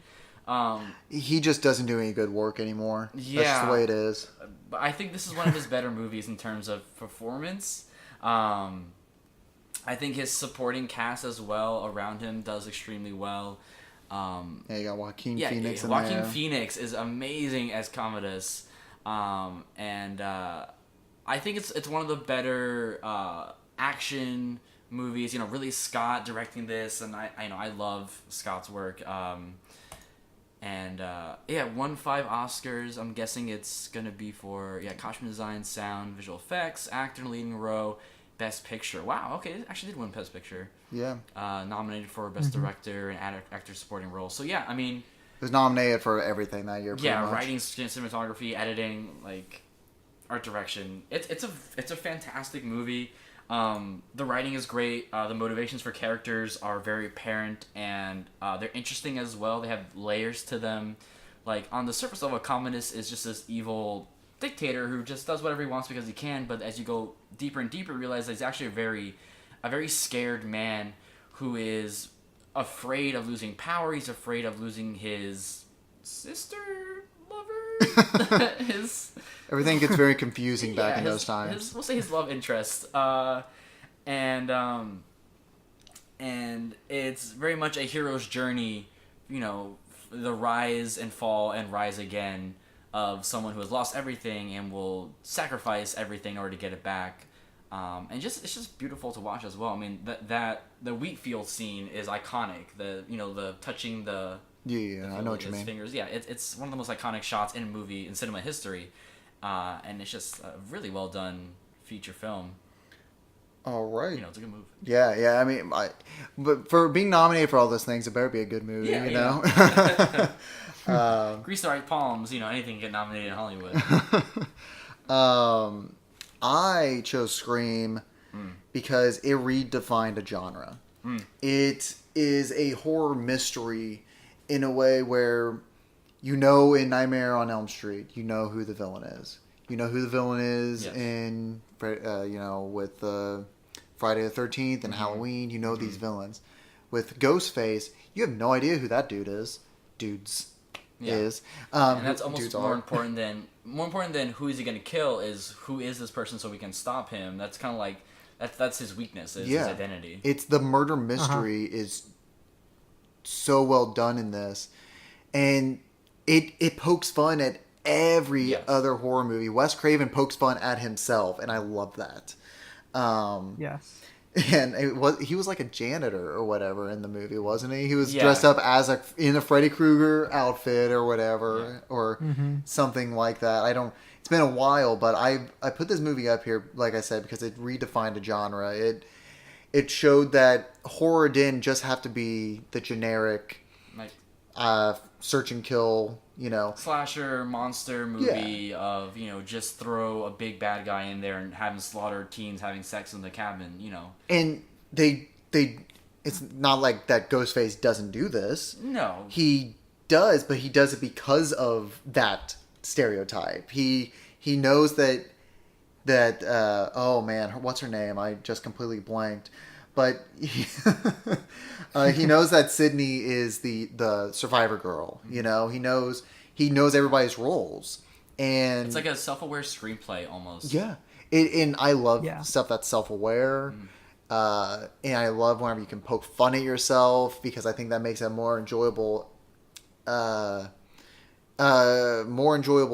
He just doesn't do any good work anymore. Yeah, that's just the way it is. But I think this is one of his better movies in terms of performance. I think his supporting cast as well around him does extremely well. Yeah, you got Joaquin Phoenix in there. Joaquin Phoenix is amazing as Commodus. And I think it's one of the better action movies. You know, Ridley Scott directing this, and I love Scott's work. Won 5 Oscars. I'm guessing it's gonna be for costume design, sound, visual effects, actor in leading role, best picture. Wow, okay, it actually did win best picture. Yeah. Nominated for best director and actor supporting role. So yeah, I mean, it was nominated for everything that year. Yeah, writing, cinematography, editing, like art direction. It's a fantastic movie. The writing is great. The motivations for characters are very apparent, and they're interesting as well. They have layers to them. Like, on the surface level, Commodus is just this evil dictator who just does whatever he wants because he can. But as you go deeper and deeper, you realize that he's actually a very scared man who is afraid of losing power. He's afraid of losing his sister lover. Everything gets very confusing back in those times. We'll say his love interest. And it's very much a hero's journey, you know, the rise and fall and rise again of someone who has lost everything and will sacrifice everything in order to get it back. And it's just beautiful to watch as well. I mean, that the wheat field scene is iconic. The touching the I know what you mean. Fingers. Yeah, it's one of the most iconic shots in a movie in cinema history. And it's just a really well done feature film. All right. You know, it's a good movie. Yeah. I mean, but for being nominated for all those things, it better be a good movie. Yeah, you know. Grease the right palms. You know, anything can get nominated in Hollywood. I chose Scream because it redefined a genre. It is a horror mystery in a way where, you know, in Nightmare on Elm Street, you know who the villain is. You know who the villain is in, with Friday the 13th and Halloween. You know these villains. With Ghostface, you have no idea who that is. And that's almost more important than who is he going to kill is who is this person so we can stop him. That's kind of like that's his weakness, his identity. It's the murder mystery is so well done in this, and it pokes fun at every other horror movie. Wes Craven pokes fun at himself, and I love that. Yes. And he was like a janitor or whatever in the movie, wasn't he? He was dressed up as in a Freddy Krueger outfit or whatever, or something like that. It's been a while, but I put this movie up here, like I said, because it redefined a genre. It showed that horror didn't just have to be the generic search and kill, slasher monster movie of, just throw a big bad guy in there and have him slaughter teens having sex in the cabin, And they it's not like that Ghostface doesn't do this. No. He does, but he does it because of that stereotype. He knows that oh man, what's her name? I just completely blanked. But he knows that Sydney is the survivor girl. He knows everybody's roles, and it's like a self-aware screenplay almost. Yeah, and I love stuff that's self-aware, and I love whenever you can poke fun at yourself because I think that makes it more enjoyable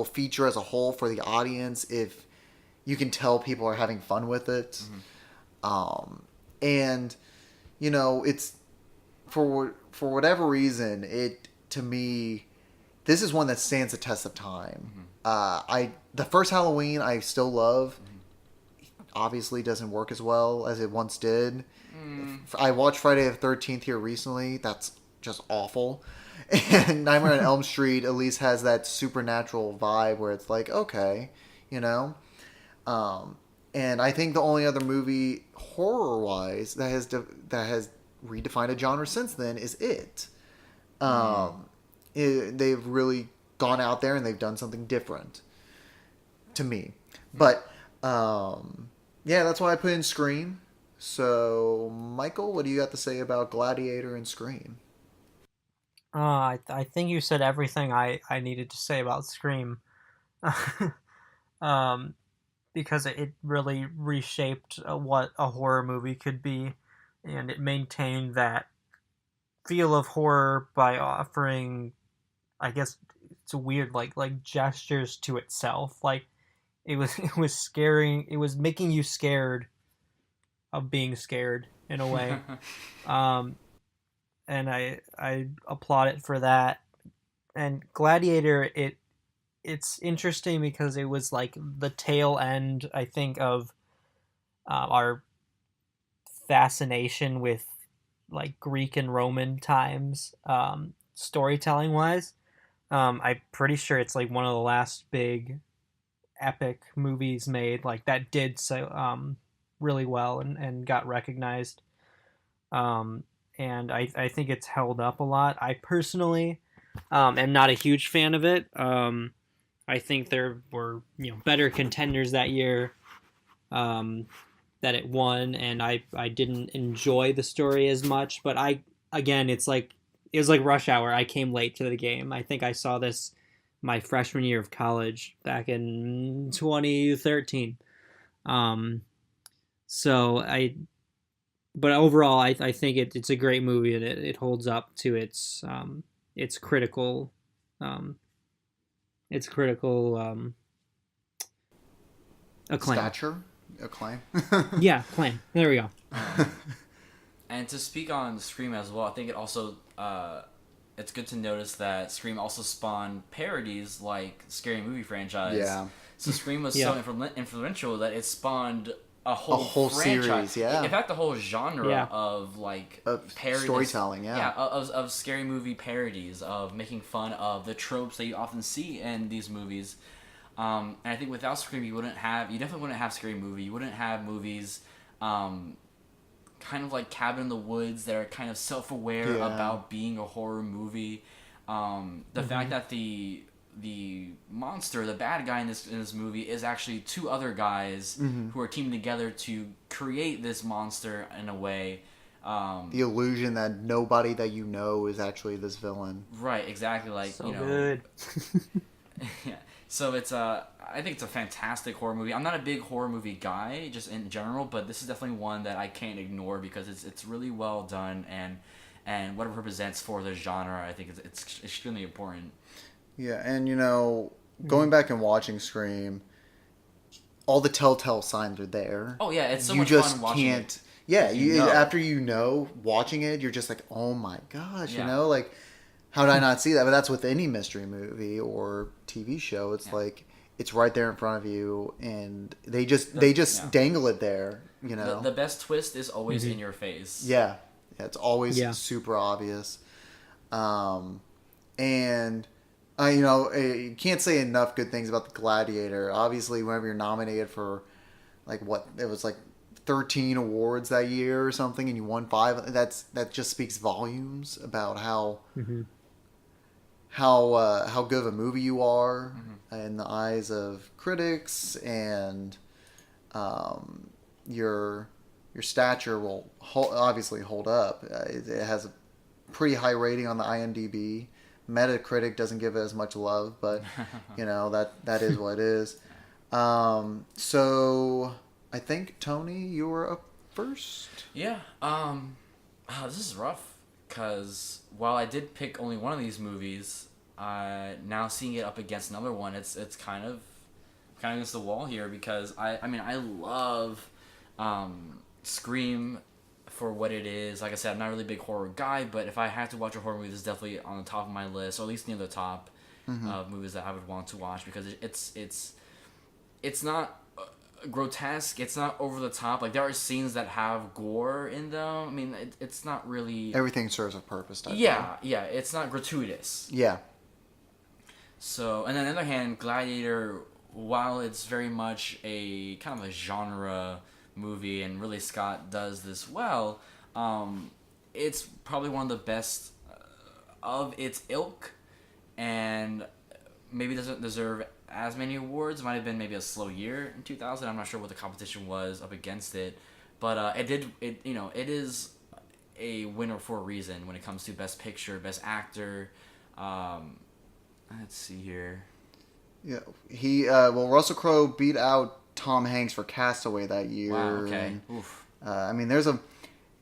feature as a whole for the audience if you can tell people are having fun with it. And, it's for whatever reason, to me, this is one that stands the test of time. The first Halloween I still love. obviously doesn't work as well as it once did. I watched Friday the 13th here recently. That's just awful. And Nightmare on Elm Street at least has that supernatural vibe where it's like, okay, you know? And I think the only other movie horror-wise that has redefined a genre since then is It. They've really gone out there and they've done something different to me. But yeah, that's why I put in Scream. So, Michael, what do you got to say about Gladiator and Scream? I think you said everything I needed to say about Scream. Because it really reshaped what a horror movie could be, and it maintained that feel of horror by offering, I guess it's weird, like gestures to itself. Like it was scaring. It was making you scared of being scared in a way. And I applaud it for that. And Gladiator, it's interesting because it was like the tail end, I think, of our fascination with like Greek and Roman times, storytelling wise. I'm pretty sure it's like one of the last big epic movies made like that did so really well and got recognized. And I think it's held up a lot. I personally am not a huge fan of it. I think there were better contenders that year that it won, and I didn't enjoy the story as much. But again, it was like Rush Hour. I came late to the game. I think I saw this my freshman year of college back in 2013. But overall, I think it's a great movie, and it holds up to its critical acclaim. Acclaim. Yeah, acclaim. There we go. And to speak on Scream as well, I think it also it's good to notice that Scream also spawned parodies like Scary Movie franchise. Yeah. So Scream was so influential that it spawned a whole franchise. Series. Yeah. In fact, the whole genre of like parodies, storytelling. Yeah. Of scary movie parodies, of making fun of the tropes that you often see in these movies. And I think without Scream, you definitely wouldn't have Scary Movie. You wouldn't have movies, kind of like Cabin in the Woods that are kind of self-aware about being a horror movie. The fact that the monster, the bad guy in this movie, is actually two other guys who are teaming together to create this monster in a way. The illusion that nobody that you know is actually this villain. Right, exactly. Like so good. Yeah. So it's I think it's a fantastic horror movie. I'm not a big horror movie guy, just in general, but this is definitely one that I can't ignore because it's really well done and what it represents for the genre. I think it's extremely important. Yeah, and going back and watching Scream, all the telltale signs are there. Oh yeah, it's so you much just fun watching can't. It. Yeah, after watching it, you're just like, oh my gosh, like. How did I not see that? But that's with any mystery movie or TV show. It's like it's right there in front of you, and they just dangle it there. The best twist is always in your face. Yeah, it's always super obvious. And you can't say enough good things about the Gladiator. Obviously, whenever you're nominated for it was 13 awards that year or something, and you won 5. That just speaks volumes about how good of a movie you are in the eyes of critics, and your stature will obviously hold up. It has a pretty high rating on the IMDb. Metacritic doesn't give it as much love, but that is what it is. So I think Tony, you were up first. Yeah. This is rough. Because while I did pick only one of these movies, now seeing it up against another one, it's kind of against the wall here because I love Scream for what it is. Like I said, I'm not really a big horror guy, but if I had to watch a horror movie, this is definitely on the top of my list, or at least near the top of movies that I would want to watch because it's not grotesque. It's not over the top. Like, there are scenes that have gore in them. I mean, it's not really... Everything serves a purpose. Yeah. It's not gratuitous. Yeah. So, and then on the other hand, Gladiator, while it's very much a kind of a genre movie, and really Scott does this well, it's probably one of the best of its ilk, and maybe doesn't deserve as many awards. It might have been maybe a slow year in 2000. I'm not sure what the competition was up against it, but it is a winner for a reason when it comes to Best Picture, Best Actor. Let's see here. Yeah, Russell Crowe beat out Tom Hanks for Castaway that year. Wow. Okay. And, Oof. I mean,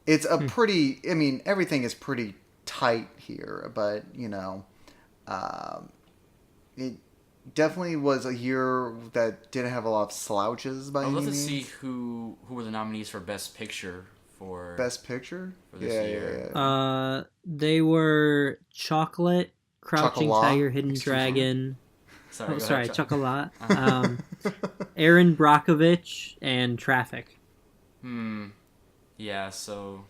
it's a pretty. I mean, everything is pretty tight here, but it definitely was a year that didn't have a lot of slouches by any means. I'd love to see who were the nominees for Best Picture for Best Picture for this year. Yeah. They were Chocolate, Crouching Tiger, Hidden Dragon. Sorry, Chocolat. Aaron Brockovich and Traffic. Yeah, so...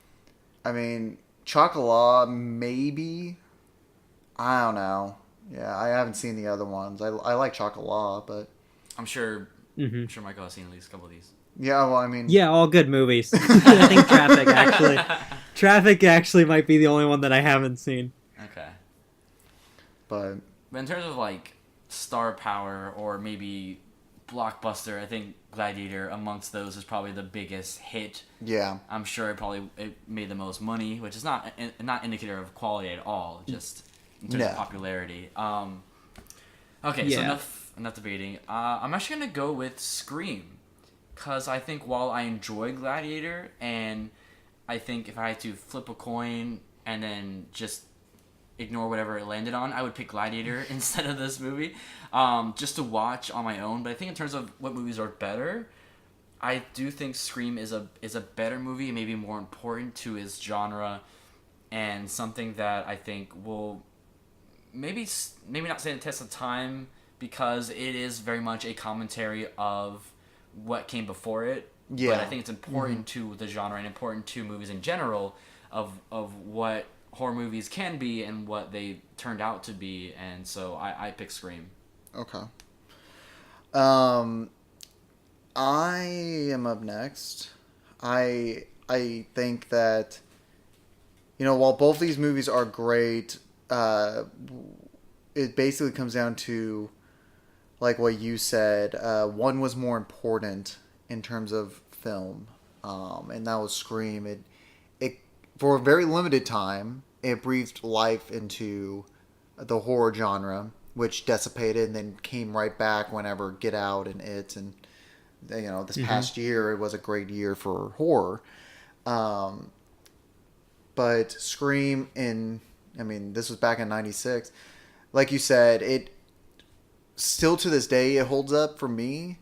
I mean, Chocolat, maybe. I don't know. Yeah, I haven't seen the other ones. I like Chocolat, but... I'm sure Michael has seen at least a couple of these. Yeah, well, I mean... Yeah, all good movies. I think Traffic actually might be the only one that I haven't seen. Okay. But in terms of, like, star power or maybe blockbuster, I think Gladiator amongst those is probably the biggest hit. Yeah. I'm sure it made the most money, which is not indicator of quality at all, just in terms of popularity. Okay, so enough debating. I'm actually going to go with Scream, because I think while I enjoy Gladiator, and I think if I had to flip a coin and then just ignore whatever it landed on, I would pick Gladiator instead of this movie, just to watch on my own. But I think in terms of what movies are better, I do think Scream is a better movie, maybe more important to its genre, and something that I think will maybe not stand the test of time, because it is very much a commentary of what came before it. Yeah. But I think it's important to the genre and important to movies in general of what horror movies can be and what they turned out to be, and so I pick Scream. Okay. I am up next. I think that, while both these movies are great, it basically comes down to, like what you said, one was more important in terms of film, and that was Scream. It for a very limited time, it breathed life into the horror genre, which dissipated and then came right back whenever Get Out and It, and this past year it was a great year for horror. But Scream this was back in '96. Like you said, it still to this day it holds up for me,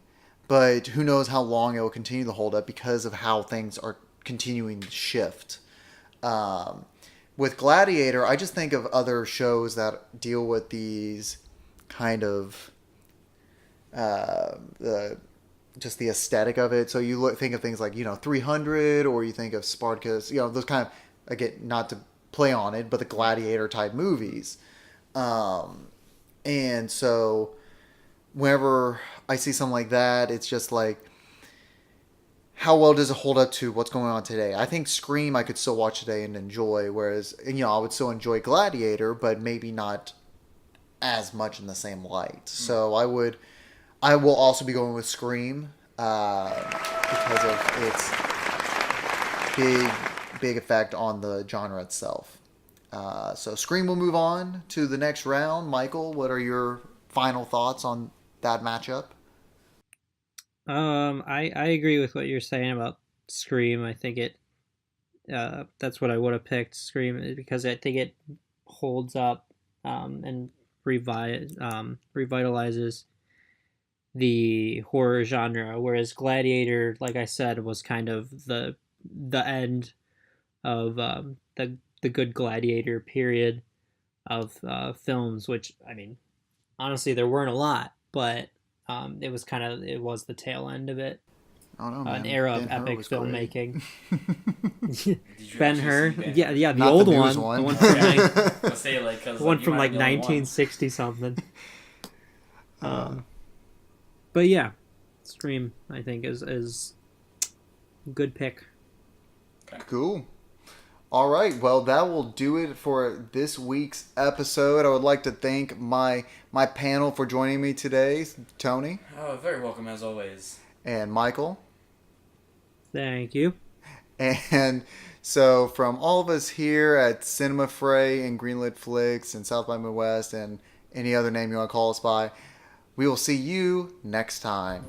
but who knows how long it will continue to hold up because of how things are continuing to shift. With Gladiator, I just think of other shows that deal with these kind of just the aesthetic of it. So you think of things like 300, or you think of Spartacus, those kind of, again, not to play on it, but the Gladiator type movies. And so whenever I see something like that, it's just like, how well does it hold up to what's going on today? I think Scream I could still watch today and enjoy, whereas I would still enjoy Gladiator, but maybe not as much in the same light. So I will also be going with Scream because of its big effect on the genre itself. So Scream will move on to the next round. Michael, what are your final thoughts on that matchup? I agree with what you're saying about Scream. I think that's what I would have picked, Scream, because I think it holds up and revitalizes the horror genre, whereas Gladiator, like I said, was kind of the end of the good Gladiator period of films, which, honestly, there weren't a lot, but it was the tail end of it. I don't know, man. An era of Ben-Hur epic was great. filmmaking. Did you Ben-Hur, actually see yeah, the Not old the one, newest one. the one from Let's say like because the one from like 1960 something. But yeah, Stream I think is a good pick. Cool. All right. Well, that will do it for this week's episode. I would like to thank my panel for joining me today, Tony. Oh, very welcome as always. And Michael. Thank you. And so from all of us here at Cinemaffray and Greenlit Flicks and South by Midwest and any other name you want to call us by, we will see you next time.